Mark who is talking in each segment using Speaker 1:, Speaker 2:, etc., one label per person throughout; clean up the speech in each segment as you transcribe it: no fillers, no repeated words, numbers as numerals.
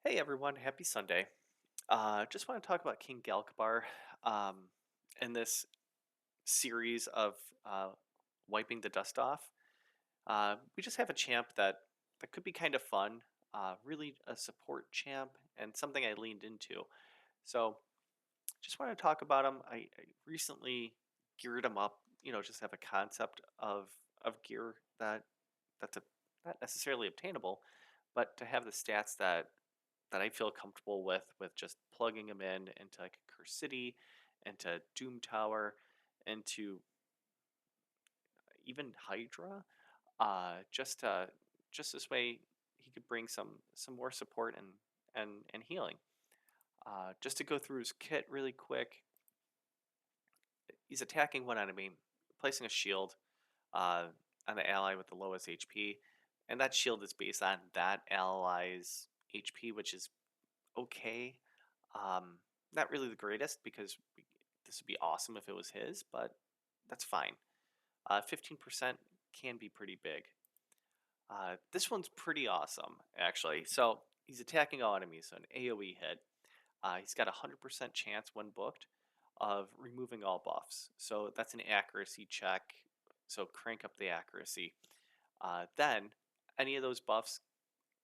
Speaker 1: Hey everyone, happy Sunday. Just want to talk about King Gallcobar um, in this series of uh, wiping the dust off. We just have a champ that could be kind of fun, really a support champ and something I leaned into. So just want to talk about him. I recently geared him up, just have a concept of gear that's not necessarily obtainable, but to have the stats that I feel comfortable with just plugging them in into like a Curse City, into Doom Tower, into even Hydra. Just this way he could bring some more support and healing. Just to go through his kit really quick, he's attacking one enemy, placing a shield uh, on the ally with the lowest HP, and that shield is based on that ally's HP, which is okay. Um, Not really the greatest because this would be awesome if it was his, but that's fine. 15% can be pretty big. This one's pretty awesome, actually. So he's attacking all enemies, so an AoE hit. He's got a 100% chance when booked of removing all buffs. So that's an accuracy check. So crank up the accuracy. Then any of those buffs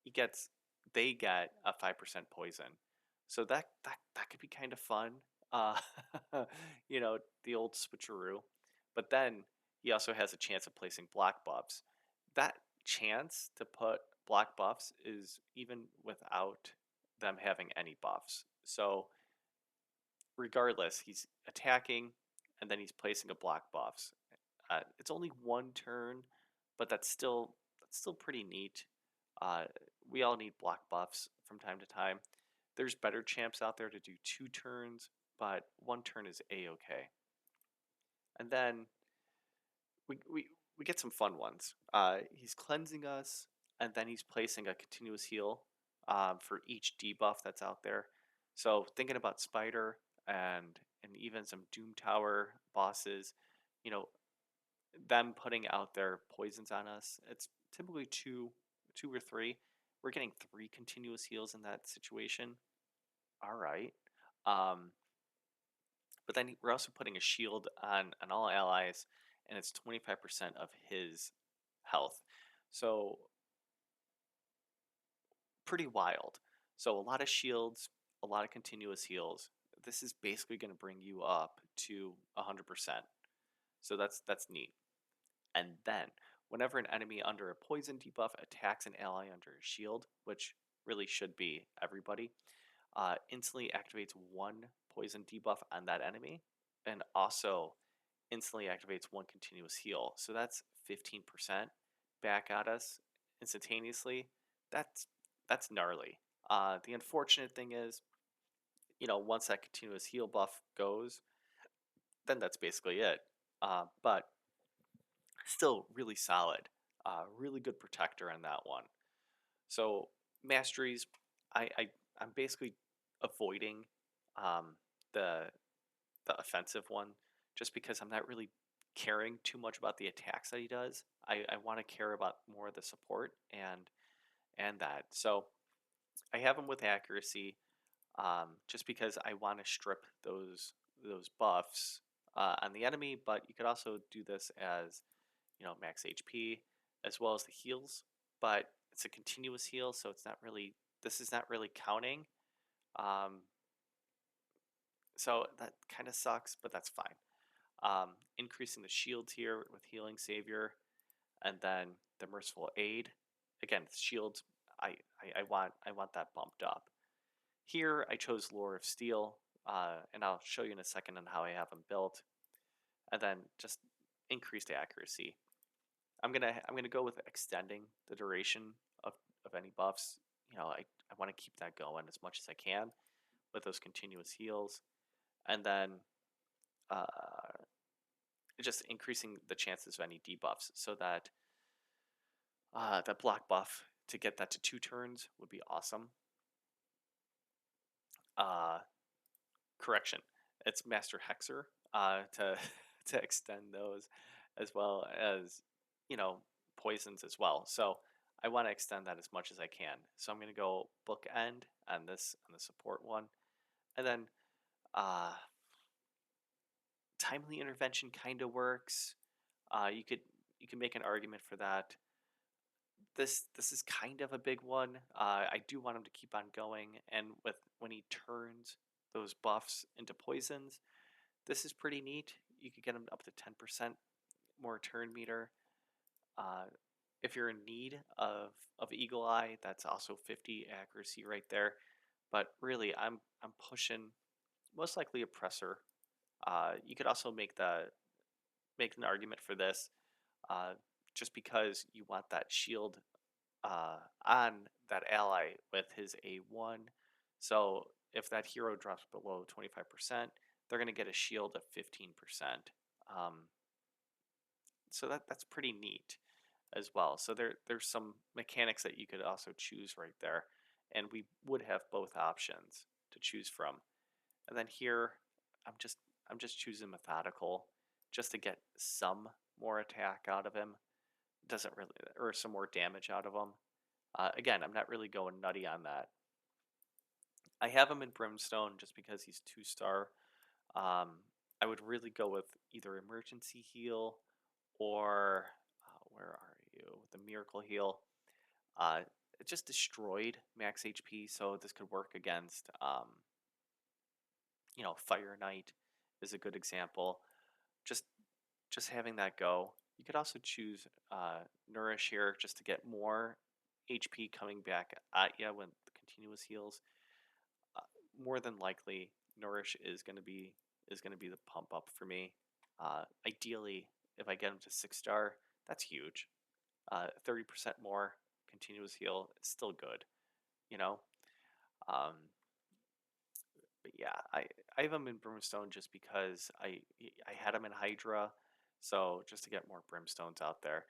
Speaker 1: he gets they get a 5% poison. So that could be kind of fun. Uh the old switcheroo. But then he also has a chance of placing block buffs. That chance to put block buffs is even without them having any buffs. So regardless, he's attacking and then he's placing a block buffs. It's only one turn, but that's still pretty neat. Uh, we all need block buffs from time to time. There's better champs out there to do 2 turns, but 1 turn is a-okay. And then we get some fun ones. He's cleansing us, and then he's placing a continuous heal for each debuff that's out there. So thinking about Spider and even some Doom Tower bosses, you know, them putting out their poisons on us. It's typically two or three. We're getting 3 continuous heals in that situation. All right. Um, but then we're also putting a shield on all allies, and it's 25% of his health. So pretty wild. So a lot of shields, a lot of continuous heals. This is basically going to bring you up to 100%. So that's neat. And then, whenever an enemy under a poison debuff attacks an ally under a shield, which really should be everybody, instantly activates 1 poison debuff on that enemy, and also instantly activates 1 continuous heal. So that's 15% back at us instantaneously. That's that's gnarly. The unfortunate thing is, once that continuous heal buff goes, then that's basically it. But still really solid. Really good protector on that one. So masteries, I'm basically avoiding um, the the offensive one just because I'm not really caring too much about the attacks that he does. I want to care about more of the support and that. So I have him with accuracy just because I want to strip those buffs on the enemy, but you could also do this as max HP as well as the heals, but it's a continuous heal, so it's not really this is not really counting. Um, so that kind of sucks, but that's fine. Increasing the shields here with healing savior, and then the merciful aid. Again, shields. I want that bumped up. Here I chose Lore of Steel, and I'll show you in a second on how I have them built, and then just increased accuracy. I'm gonna go with extending the duration of any buffs. I want to keep that going as much as I can with those continuous heals, and then uh, just increasing the chances of any debuffs so that that block buff to get that to 2 turns would be awesome. Uh, Correction, it's Master Hexer to to extend those as well as you know poisons as well. So I want to extend that as much as I can. So I'm going to go bookend on this on the support one, and then uh, timely intervention kind of works. You could make an argument for that. This is kind of a big one. I do want him to keep on going, and with when he turns those buffs into poisons, this is pretty neat. You could get him up to 10% more turn meter. Uh, if you're in need of Eagle Eye, that's also 50 accuracy right there. But really, I'm pushing most likely Oppressor. You could also make an argument for this, uh, just because you want that shield on that ally with his A1. So if that hero drops below 25%, they're going to get a shield of 15%. So that's pretty neat as well. So there's some mechanics that you could also choose right there, and we would have both options to choose from. And then here, I'm just I'm just choosing methodical just to get some more attack out of him. Doesn't really, or some more damage out of him. Again, I'm not really going nutty on that. I have him in Brimstone just because he's 2-star. I would really go with either Emergency Heal or where are you? With the Miracle Heal. Uh, it just destroyed max HP, so this could work against, Fire Knight is a good example. Just just having that go. You could also choose Nourish here just to get more HP coming back at you when the continuous heals. Uh, More than likely, Nourish is gonna be the pump up for me. Ideally, if I get him to 6-star, that's huge. 30% more continuous heal, it's still good, you know. Um, but yeah, I have him in Brimstone just because I had him in Hydra, so just to get more Brimstones out there.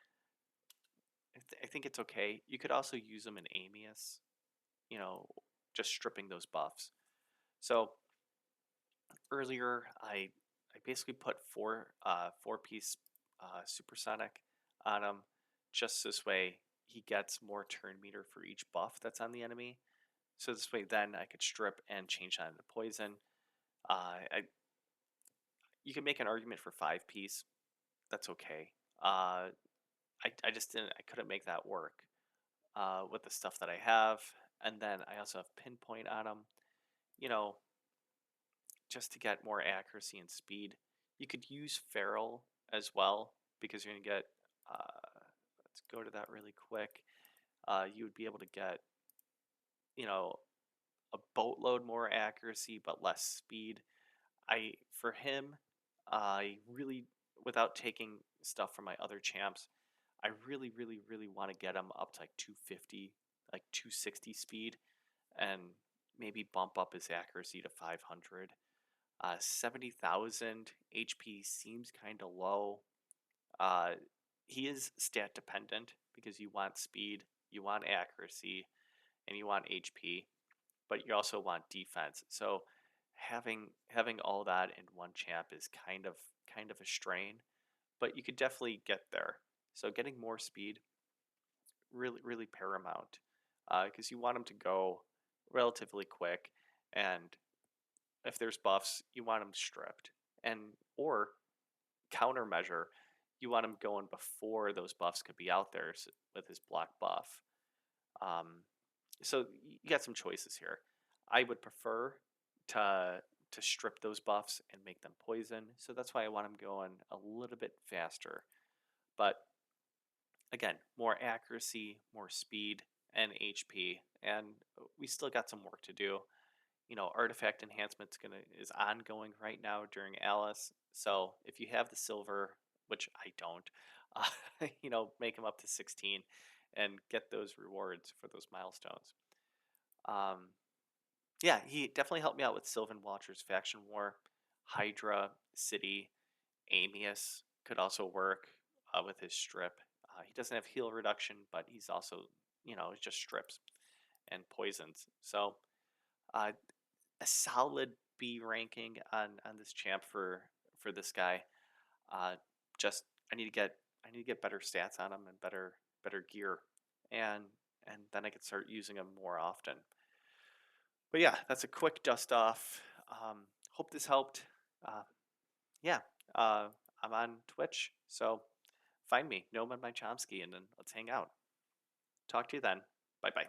Speaker 1: I think it's okay. You could also use them in Amius, you know, just stripping those buffs. So earlier, I basically put four piece supersonic on him, just this way he gets more turn meter for each buff that's on the enemy. So this way, then I could strip and change that into poison. I You can make an argument for 5 piece. That's okay. I just didn't. I couldn't make that work with the stuff that I have, and then I also have pinpoint on them. You know, just to get more accuracy and speed. You could use Feral as well because you're gonna get. Let's go to that really quick. You would be able to get, you know, a boatload more accuracy but less speed. For him, I really, without taking stuff from my other champs, I really, really, really want to get him up to like 250, like 260 speed, and maybe bump up his accuracy to 500. 70,000 HP seems kind of low. Uh, he is stat dependent because you want speed, you want accuracy, and you want HP, but you also want defense. So having all that in one champ is kind of a strain, but you could definitely get there. So getting more speed, really really paramount, because you want him to go relatively quick, and if there's buffs, you want him stripped, and or countermeasure, you want him going before those buffs could be out there with his block buff. Um, so you got some choices here. I would prefer to strip those buffs and make them poison, so that's why I want him going a little bit faster. But again, more accuracy, more speed, and HP, and we still got some work to do. Artifact enhancement's is ongoing right now during Alice. So if you have the silver, which I don't, make them up to 16 and get those rewards for those milestones. Um, yeah, he definitely helped me out with Sylvan Watcher's Faction War, Hydra City, Amius could also work with his strip. He doesn't have heal reduction, but he's also, it just strips and poisons. So uh, a solid B ranking on this champ for this guy. Uh, just I need to get better stats on him and better gear, and then I could start using them more often. But yeah, that's a quick dust off. Hope this helped. Uh, yeah, uh, I'm on Twitch, so find me, Noman by Chomsky, and then let's hang out. Talk to you then. Bye bye.